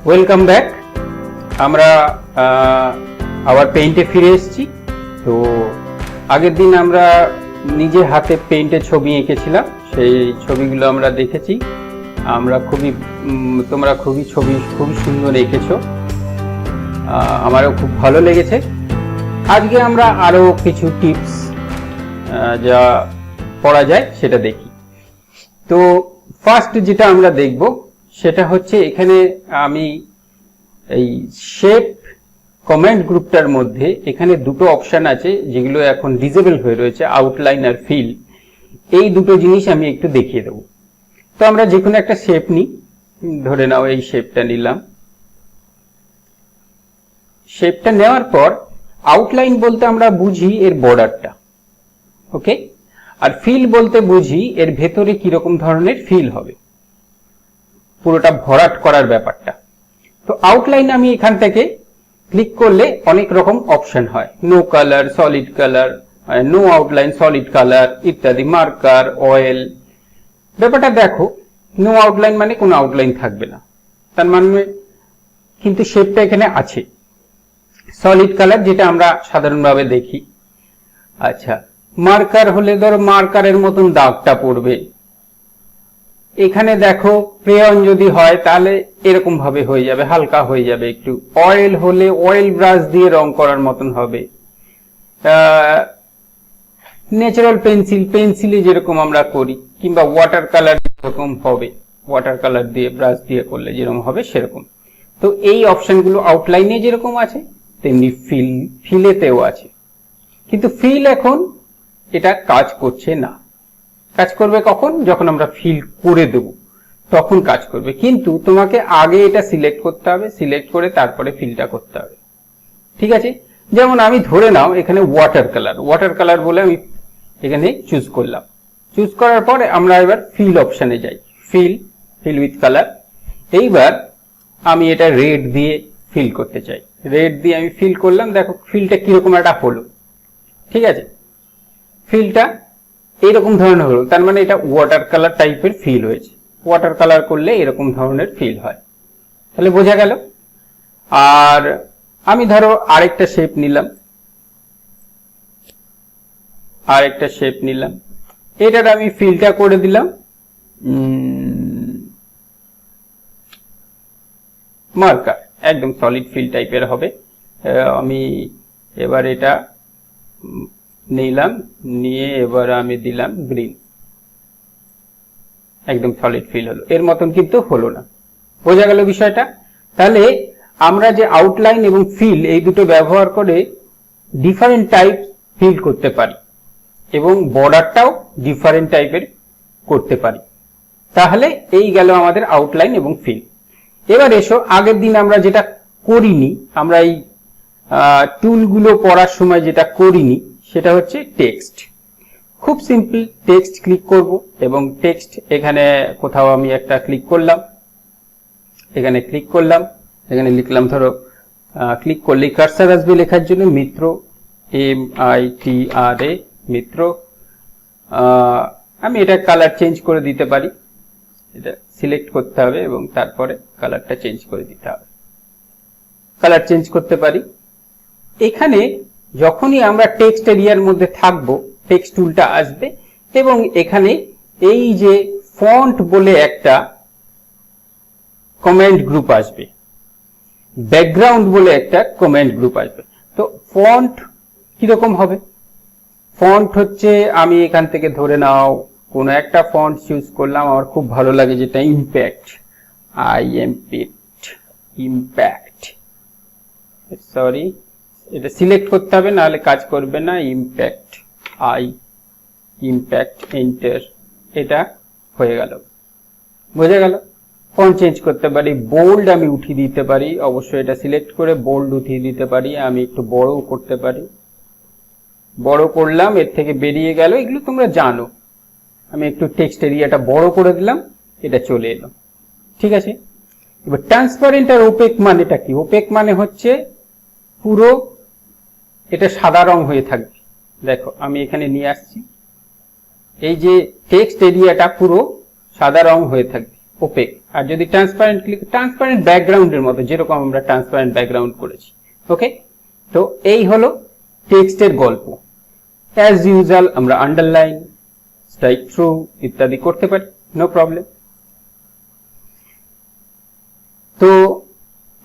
Welcome back. আমরা আবার পেইন্টে ফিরে এসেছি। তো আগের দিন আমরা নিজে হাতে পেইন্টে ছবি এঁকেছিলাম, সেই ছবিগুলো আমরা দেখেছি। তোমরা খুবই সুন্দর এঁকেছো, আমারও খুব ভালো লেগেছে। আজকে আমরা আরো কিছু টিপস যা পড়া যায় সেটা দেখি। তো ফার্স্ট যেটা আমরা দেখব সেটা হচ্ছে, এখানে আমি এই শেপ কমেন্ট গ্রুপটার মধ্যে এখানে দুটো অপশন আছে যেগুলো এখন ডিসেবল হয়ে রয়েছে, আউটলাইন আর ফিল। এই দুটো জিনিস আমি একটু দেখিয়ে দেবো। তো আমরা যে কোনো একটা শেপ নিই, ধরে নাও এই শেপটা নিলাম। শেপটা নেওয়ার পর আউটলাইন বলতে আমরা বুঝি এর বর্ডারটা, ওকে, আর ফিল বলতে বুঝি এর ভেতরে কিরকম ধরনের ফিল হবে, পুরোটা ভরাট করার ব্যাপারটা। তো আউটলাইন আমি এখান থেকে ক্লিক করলে অনেক রকম অপশন হয়, no colour, solid colour, no outline, solid colour ইত্যাদি, মার্কার, অয়েল। ব্যাপারটা দেখো, নো আউটলাইন মানে কোনো আউটলাইন থাকবে না, তার মানে কিন্তু শেপটা এখানে আছে। সলিড কালার যেটা আমরা সাধারণভাবে দেখি। আচ্ছা, মার্কার হলে ধরো মার্কারের মতন দাগটা পড়বে। এখানে দেখো ক্রেয়ন যদি হয় তাহলে এরকম ভাবে হয়ে যাবে, হালকা হয়ে যাবে একটু। অয়েল হলে অয়েল ব্রাশ দিয়ে রং করার মতন হবে। ন্যাচারাল পেন্সিলে যেরকম আমরা করি, কিংবা ওয়াটার কালার যেরকম হবে, ওয়াটার কালার দিয়ে ব্রাশ দিয়ে করলে যেরকম হবে সেরকম। তো এই অপশনগুলো আউটলাইনে যেরকম আছে তেমনি ফিলেতেও আছে। কিন্তু ফিল এখন এটা কাজ করছে না। কাজ করবে কখন? যখন আমরা ফিল করে দেব তখন কাজ করবে। কিন্তু তোমাকে আগে এটা সিলেক্ট করতে হবে, সিলেক্ট করে তারপরে ফিলটা করতে হবে, ঠিক আছে? যেমন আমি ধরে নাও এখানে ওয়াটার কালার বলে আমি এখানে চুজ করলাম। চুজ করার পরে আমরা এবার ফিল অপশনে যাই, ফিল উইথ কালার। এইবার আমি এটা রেড দিয়ে ফিল করতে চাই। রেড দিয়ে আমি ফিল করলাম, দেখো ফিলটা কিরকম একটা হলো, ঠিক আছে? ফিলটা এইরকম ধরনের হলো, তার মানে এটা ওয়াটার কালার টাইপের ফিল হয়েছে। ওয়াটার কালার করলে এরকম ধরনের ফিল হয়, তাহলে বোঝা গেল। আর আমি ধরো আরেকটা শেপ নিলাম, এটার আমি ফিলটা করে দিলাম মার্কার, একদম সলিড ফিল টাইপের হবে। আমি এবার এটা নিলাম, নিয়ে এবার আমি দিলাম গ্রিন, একদম সলিড ফিল হলো। এর মতন কিন্তু হলো না, বোঝা গেল বিষয়টা? তাহলে আমরা যে আউটলাইন এবং ফিল এই দুটো ব্যবহার করে ডিফারেন্ট টাইপ ফিল করতে পারি এবং বর্ডারটাও ডিফারেন্ট টাইপের করতে পারি। তাহলে এই গেল আমাদের আউটলাইন এবং ফিল। এবার এসো, আগের দিন আমরা যেটা করিনি, আমরা এই টুলগুলো পড়ার সময় যেটা করিনি সেটা হচ্ছে টেক্সট। খুব সিম্পল, টেক্সট ক্লিক করব এবং টেক্সট এখানে কোথাও আমি একটা ক্লিক করলাম, এখানে লিখলাম, ধরো ক্লিক করলেই কার্সার আসবে লেখার জন্য, মিত্র, MITRA, মিত্র। আমি এটা কালার চেঞ্জ করে দিতে পারি, এটা সিলেক্ট করতে হবে এবং তারপরে কালারটা চেঞ্জ করে দিতে হবে, কালার চেঞ্জ করতে পারি। এখানে যখনই আমরা টেক্সট এরিয়ার মধ্যে থাকবো, টেক্সট টুলটা আসবে এবং এখানে এই যে ফন্ট বলে একটা কমেন্ট গ্রুপ আসবে, ব্যাকগ্রাউন্ড বলে একটা কমেন্ট গ্রুপ আসবে। তো ফন্ট কিরকম হবে? ফন্ট হচ্ছে, আমি এখান থেকে ধরে নাও কোনো একটা ফন্ট চুজ করলাম, আমার খুব ভালো লাগে যেটা ইম্প্যাক্ট, ইম্প্যাক্ট, সরি, এটা সিলেক্ট করতে হবে নাহলে কাজ করবে না। ইম্প্যাক্ট, এন্টার, এটা হয়ে গেল, বোঝা গেল? ফন্ট চেঞ্জ করতে পারি, বোল্ড আমি উঠিয়ে দিতে পারি, অবশ্যই এটা সিলেক্ট করে বোল্ড উঠিয়ে দিতে পারি। আমি একটু বড়ও করতে পারি, বড় করলাম, এর থেকে বেরিয়ে গেল, এগুলো তোমরা জানো। আমি একটু টেক্সট এরিয়াটা বড় করে দিলাম, এটা চলে এলো, ঠিক আছে? এবার ট্রান্সপারেন্ট আর ওপেক মানেটা কি? ওপেক মানে হচ্ছে পুরো এটা সাদা রং হয়ে থাকবে। দেখো আমি এখানে নিয়ে আসছি, এই যে টেক্সট এরিয়াটা পুরো সাদা রং হয়ে থাকবে, ওপেক। আর যদি ট্রান্সপারেন্ট ক্লিক, ট্রান্সপারেন্ট ব্যাকগ্রাউন্ডের মতো যেরকম আমরা ট্রান্সপারেন্ট ব্যাকগ্রাউন্ড করেছি। ওকে, তো এই হলো টেক্সটের গল্প। অ্যাজ ইউজুয়াল আমরা আন্ডারলাইন, স্ট্রাইক থ্রু ইত্যাদি করতে পারি, নো প্রবলেম। তো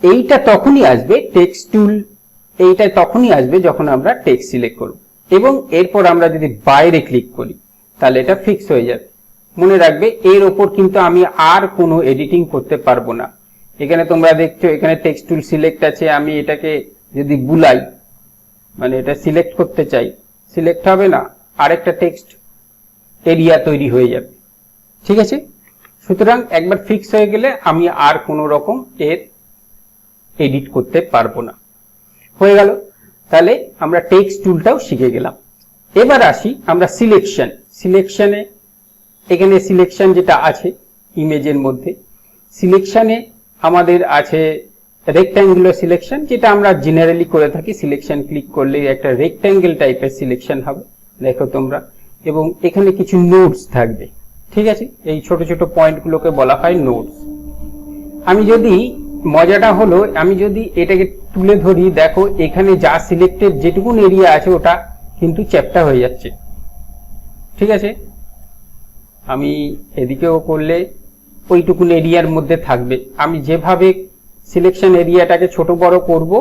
এইটা তখনই আসবে, টেক্সট টুল এইটা তখনই আসবে যখন আমরা টেক্সট সিলেক্ট করব, এবং এরপর আমরা যদি বাইরে ক্লিক করি তাহলে এটা ফিক্স হয়ে যাবে। মনে রাখবে এর ওপর কিন্তু আমি আর কোনো এডিটিং করতে পারবো না। এখানে তোমরা দেখছো এখানে টেক্সট টুল সিলেক্ট আছে, আমি এটাকে যদি বুলাই, মানে এটা সিলেক্ট করতে চাই, সিলেক্ট হবে না, আরেকটা টেক্সট এরিয়া তৈরি হয়ে যাবে। ঠিক আছে, সুতরাং একবার ফিক্স হয়ে গেলে আমি আর কোনো রকম এর এডিট করতে পারবো না। হয়ে গেল, তাহলে আমরা টেক্সট টুলটাও শিখে গেলাম। এবার আসি আমরা সিলেকশনে। এখানে সিলেকশন যেটা আছে ইমেজের মধ্যে, সিলেকশনে আমাদের আছে রেক্ট্যাঙ্গুলার সিলেকশন, যেটা আমরা জেনারেলি করে থাকি। সিলেকশন ক্লিক করলে একটা রেক্ট্যাঙ্গেল টাইপের সিলেকশন হবে, দেখো তোমরা, এবং এখানে কিছু নোটস থাকবে। ঠিক আছে, এই ছোট ছোট পয়েন্টগুলোকে বলা হয় নোটস। আমি যদি, মজাটা হলো, আমি যদি এটাকে তুলে ধরি, দেখো এখানে যা সিলেক্টেড যেটুকুন এরিয়া আছে ওটা কিন্তু চ্যাপ্টা হয়ে যাচ্ছে। ঠিক আছে, আমি এদিকেও করলে ওইটুকুন এরিয়ার মধ্যে থাকবে। আমি যেভাবে সিলেকশন এরিয়াটাকে ছোট বড় করব,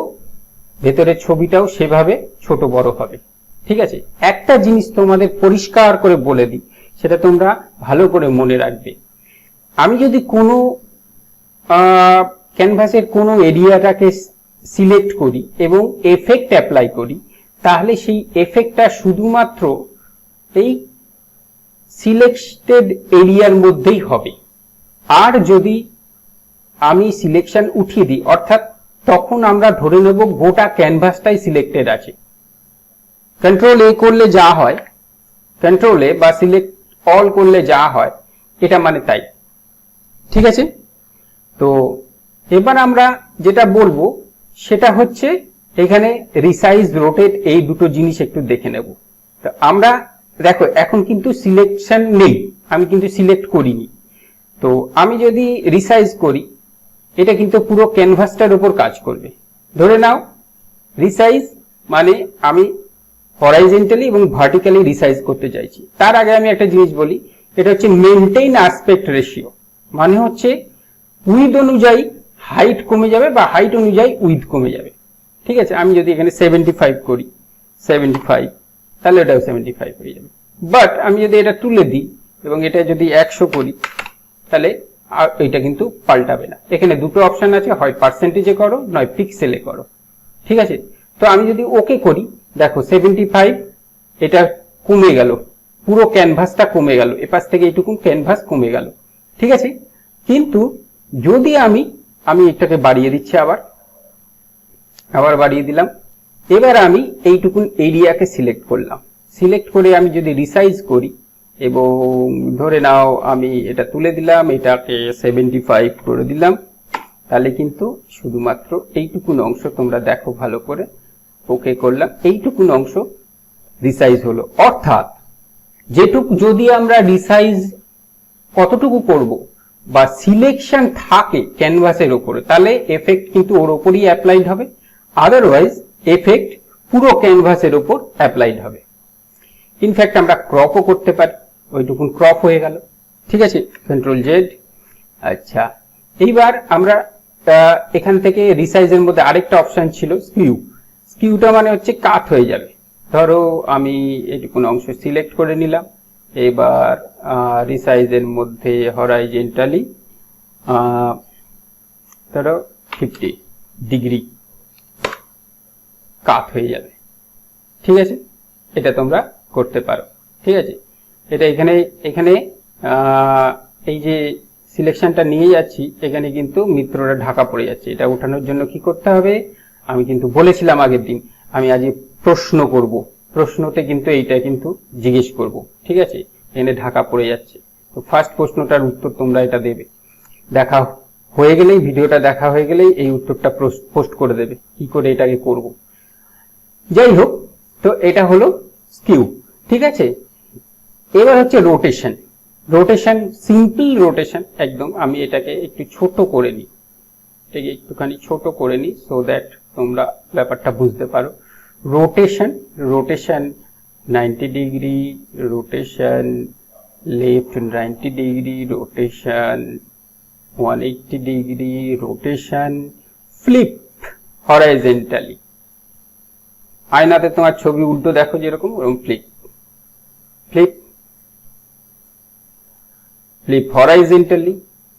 ভেতরের ছবিটাও সেভাবে ছোট বড় হবে। ঠিক আছে, একটা জিনিস তোমাদের পরিষ্কার করে বলে দিই, সেটা তোমরা ভালো করে মনে রাখবে। আমি যদি কোনো ক্যানভাসের কোনো এরিয়াটাকে সিলেক্ট করি এবং এফেক্ট অ্যাপ্লাই করি, তাহলে সেই এফেক্টটা শুধুমাত্র এই সিলেক্টেড এরিয়ার মধ্যেই হবে। আর যদি আমি সিলেকশন উঠিয়ে দিই, অর্থাৎ তখন আমরা ধরে নেব গোটা ক্যানভাসটাই সিলেক্টেড আছে। কন্ট্রোল এ করলে যা হয়, কন্ট্রোল এ বা সিলেক্ট অল করলে যা হয়, এটা মানে তাই। ঠিক আছে, তো এবার আমরা যেটা বলবো সেটা হচ্ছে এখানে রিসাইজ, রোটেট, এই দুটো জিনিস একটু দেখে নেব। তো আমরা দেখো এখন কিন্তু সিলেকশন নেই, আমি কিন্তু সিলেক্ট করিনি। তো আমি যদি রিসাইজ করি, এটা কিন্তু পুরো ক্যানভাসটার উপর কাজ করবে। ধরে নাও রিসাইজ মানে আমি হরাইজন্টালি এবং ভার্টিক্যালি রিসাইজ করতে চাইছি। তার আগে আমি একটা জিনিস বলি, এটা হচ্ছে মেইনটেইন অ্যাসপেক্ট রেশিও, মানে হচ্ছে উইথ অনুযায়ী হাইট কমে যাবে বা হাইট অনুযায়ী উইথ কমে যাবে। ঠিক আছে, আমি যদি এখানে 75 করি, 75, তাহলে এটাও 75 হয়ে যাবে। বাট আমি যদি এটা তুলে দিই এবং এটা যদি 100 করি, তাহলে এটা কিন্তু পাল্টাবে না। এখানে দুটো অপশন আছে, হয় পার্সেন্টেজে করো, নয় পিক্সেলে করো। ঠিক আছে, তো আমি যদি ওকে করি, দেখো 75 এটা কমে গেল, পুরো ক্যানভাসটা কমে গেল, এপাশ থেকে এইটুকু ক্যানভাস কমে গেল। ঠিক আছে, কিন্তু যদি আমি এটাকে বাড়িয়ে দিচ্ছি, আবার বাড়িয়ে দিলাম। এবার আমি এইটুকুন এরিয়াকে সিলেক্ট করলাম, সিলেক্ট করে আমি যদি রিসাইজ করি এবং ধরে নাও আমি এটা তুলে দিলাম, এটাকে 75 করে দিলাম, তাহলে কিন্তু শুধুমাত্র এইটুকুন অংশ তোমরা দেখো ভালো করে, ওকে করলাম, এইটুকুন অংশ রিসাইজ হলো। অর্থাৎ যেটুকু যদি আমরা রিসাইজ কতটুকু করব বা সিলেকশন থাকে ক্যানভাসের উপরে, তাহলে এফেক্ট কিন্তু ওর উপরই অ্যাপ্লাইড হবে, আদারওয়াইজ এফেক্ট পুরো ক্যানভাসের উপর অ্যাপ্লাইড হবে। ইনফ্যাক্ট আমরা ক্রপও করতে পারি, ওইটুকুন ক্রপ হয়ে গেল। ঠিক আছে, কন্ট্রোল জেড। আচ্ছা, এইবার আমরা এখান থেকে রিসাইজের মধ্যে আরেকটা অপশন ছিল স্কিউ। স্কিউটা মানে হচ্ছে কাট হয়ে যাবে। ধরো আমি এইটুকুন অংশ সিলেক্ট করে নিলাম, এবার রিসাইজের মধ্যে হরাইজন্টালি ধরো 50 ডিগ্রি কাট হয়ে যাবে। ঠিক আছে, এটা তোমরা করতে পারো। ঠিক আছে, এটা এখানে এই যে সিলেকশনটা নিয়ে যাচ্ছি, এখানে কিন্তু মিত্ররা ঢাকা পড়ে যাচ্ছে। এটা ওঠানোর জন্য কি করতে হবে, আমি কিন্তু বলেছিলাম আগের দিন, আমি আজ প্রশ্ন করব, প্রশ্নতে কিন্তু এইটা কিন্তু জিজ্ঞেস করব। ঠিক আছে, এখানে ঢাকা পড়ে যাচ্ছে, তো ফার্স্ট প্রশ্নটার উত্তর তোমরা এটা দেবে। দেখা হয়ে গেলেই, ভিডিওটা দেখা হয়ে গেলেই এই উত্তরটা পোস্ট করে দেবে, কি করে এটাকে করব। যাই হোক, তো এটা হলো স্কিউ। ঠিক আছে, এবার হচ্ছে রোটেশন। রোটেশন, সিম্পল রোটেশন একদম। আমি এটাকে একটু ছোট করে নিই, এটাকে একটুখানি ছোট করে নিই সো দ্যাট তোমরা ব্যাপারটা বুঝতে পারো। Rotation, rotation 90 degree, rotation left 90 degree, rotation 180 degree, rotation flip horizontally. আয়নাতে তোমার ছবি উল্টো দেখো যেরকম, ওরকম ফ্লিপ, ফ্লিপ, ফ্লিপ হরাইজন্টালি,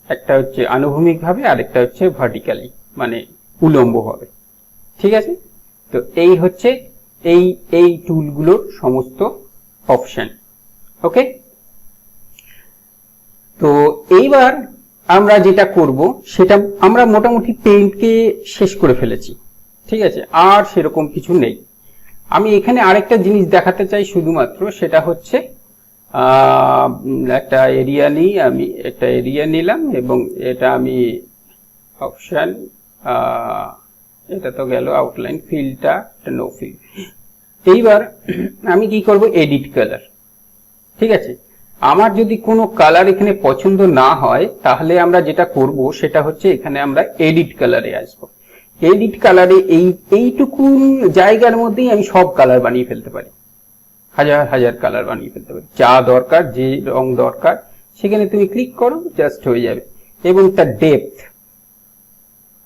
একটা হচ্ছে আনুভূমিক ভাবে আর একটা হচ্ছে ভার্টিক্যালি মানে উলম্ব ভাবে। ঠিক আছে, তো এই হচ্ছে এই টুলগুলোর সমস্ত অপশন। ওকে, তো এইবার আমরা যেটা করব সেটা আমরা মোটামুটি পেইন্টকে শেষ করে ফেলেছি। ঠিক আছে, আর সেরকম কিছু নেই। আমি এখানে আরেকটা জিনিস দেখাতে চাই শুধুমাত্র, সেটা হচ্ছে একটা এরিয়া নিই, আমি একটা এরিয়া নিলাম এবং এটা আমি অপশন, এটা তো গেল আউটলাইন, ফিলটা নো ফিল। এইবার আমি কি করব, এডিট কালার। ঠিক আছে, আমার যদি কোনো কালার এখানে পছন্দ না হয় তাহলে আমরা যেটা করব সেটা হচ্ছে এখানে আমরা এডিট কালারে আসবো। এডিট কালারে এইটুকু জায়গার মধ্যেই আমি সব কালার বানিয়ে ফেলতে পারি, হাজার হাজার কালার বানিয়ে ফেলতে পারি। যা দরকার, যে রং দরকার সেখানে তুমি ক্লিক করো, জাস্ট হয়ে যাবে। এবং তার ডেপথ,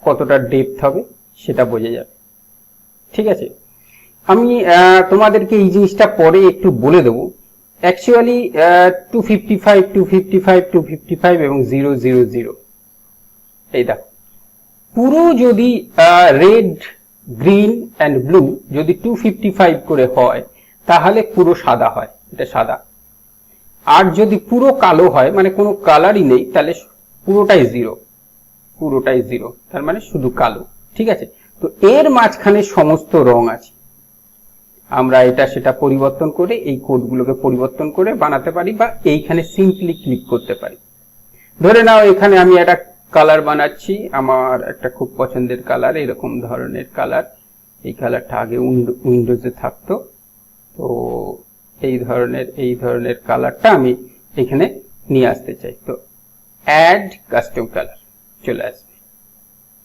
কতটা ডেপথ হবে সেটা বোঝা যাবে। ঠিক আছে, আমি তোমাদেরকে এই জিনিসটা পরে একটু বলে দেবো। অ্যাকচুয়ালি 255, 255, 255 এবং 000, এই দেখো পুরো যদি রেড, গ্রিন অ্যান্ড ব্লু যদি 255 করে হয় তাহলে পুরো সাদা হয়, এটা সাদা। আর যদি পুরো কালো হয় মানে কোনো কালারই নেই তাহলে পুরোটাই জিরো, পুরোটাই জিরো, তার মানে শুধু কালো। ঠিক আছে, তো এর মাঝখানে সমস্ত রং আছে। আমরা এটা সেটা পরিবর্তন করে এই কোডগুলোকে পরিবর্তন করে বানাতে পারি, বা এইখানে সিম্পলি ক্লিক করতে পারি। ধরে নাও এখানে আমি একটা কালার বানাচ্ছি, আমার একটা খুব পছন্দের কালার, এরকম ধরনের কালার। এই কালারটা আগে উইন্ডোজে থাকতো, তো এই ধরনের কালারটা আমি এখানে নিয়ে আসতে চাই। তো অ্যাড কাস্টম কালার চলে আসবে।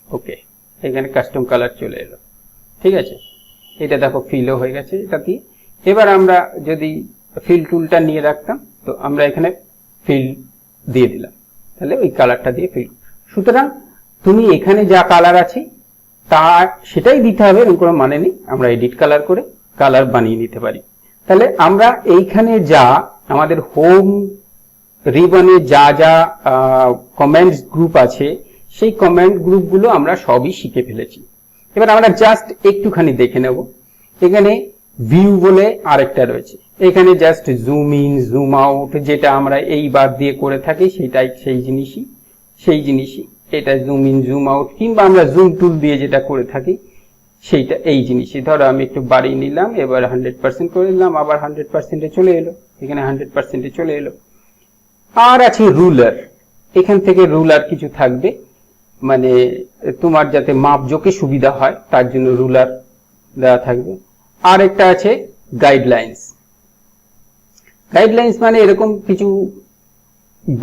ওকে, এখানে কাস্টম কালার চলে এলো। ঠিক আছে, এটা দেখো ফিলও হয়ে গেছে এটা দিয়ে। এবার আমরা যদি ফিল টুলটা নিয়ে রাখতাম, তো আমরা এখানে ফিল দিয়ে দিলাম, তাহলে ওই কালারটা দিয়ে ফিল। সুতরাং তুমি এখানে যা কালার আছে তা সেটাই দিতে হবে, এরকম কোনো মানে নেই। আমরা এডিট কালার করে কালার বানিয়ে নিতে পারি। তাহলে আমরা এইখানে যা আমাদের হোম রিবনে যা যা কমেন্টস গ্রুপ আছে সেই কমেন্ট গ্রুপগুলো আমরা সবই শিখে ফেলেছি। এবার আমরা জাস্ট একটুখানি দেখে নেব। এখানে ভিউ বলে আরেকটা রয়েছে, এখানে just zoom in zoom out, যেটা আমরা এইবার দিয়ে করে থাকি সেটাই সেই জিনিসই এটা জুম ইন জুম আউট, কিংবা আমরা জুম টুল দিয়ে যেটা করে থাকি সেইটা এই জিনিসই। ধরো আমি একটু বাড়িয়ে নিলাম, এবার 100% করে দিলাম, আবার 100%-এ চলে এলো, এখানে 100%-এ চলে এলো। আর আছে রুলার, এখান থেকে রুলার কিছু থাকবে, মানে তোমার যাতে মাপজোকে সুবিধা হয় তার জন্য রুলার দেওয়া থাকবে। আর একটা আছে গাইডলাইন্স। গাইডলাইন্স মানে এরকম কিছু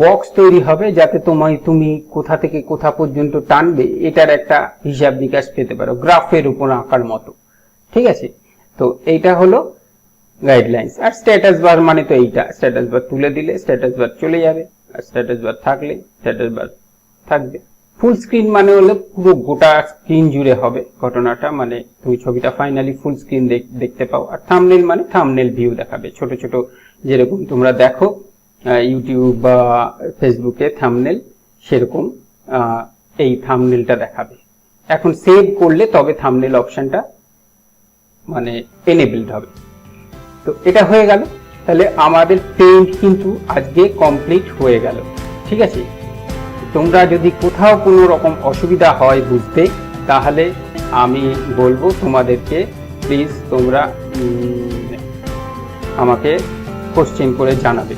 বক্স তৈরি হবে যাতে তুমি কোথা থেকে কোথা পর্যন্ত টানবে এটার একটা হিসাব নিকাশ পেতে পারো, গ্রাফের উপর আঁকার মতো। ঠিক আছে, তো এইটা হলো গাইডলাইন্স। আর স্ট্যাটাস বার মানে তো এইটা, স্ট্যাটাস বার তুলে দিলে স্ট্যাটাস বার চলে যাবে, আর স্ট্যাটাস বার থাকলে স্ট্যাটাস বার থাকবে। ফুল স্ক্রিন মানে হলো পুরো গোটা স্ক্রিন জুড়ে হবে ঘটনাটা, মানে তুমি ছবিটা ফাইনালি ফুল স্ক্রিন দেখতে পাও। আর থাম্বনেল মানে থাম্বনেল ভিউ দেখাবে, ছোট ছোট যেরকম তোমরা দেখো ইউটিউব বা ফেসবুকে থাম্বনেল, সেরকম এই থাম্বনেলটা দেখাবে। এখন সেভ করলে তবে থাম্বনেল অপশনটা মানে এনেবলড হবে। তো এটা হয়ে গেল, তাহলে আমাদের পেইন্ট কিন্তু আজকে কমপ্লিট হয়ে গেল। ঠিক আছে, তোমরা যদি কোথাও কোনো রকম অসুবিধা হয় বুঝতে, তাহলে আমি বলবো তোমাদেরকে প্লিজ তোমরা আমাকে কোশ্চেন করে জানাবে।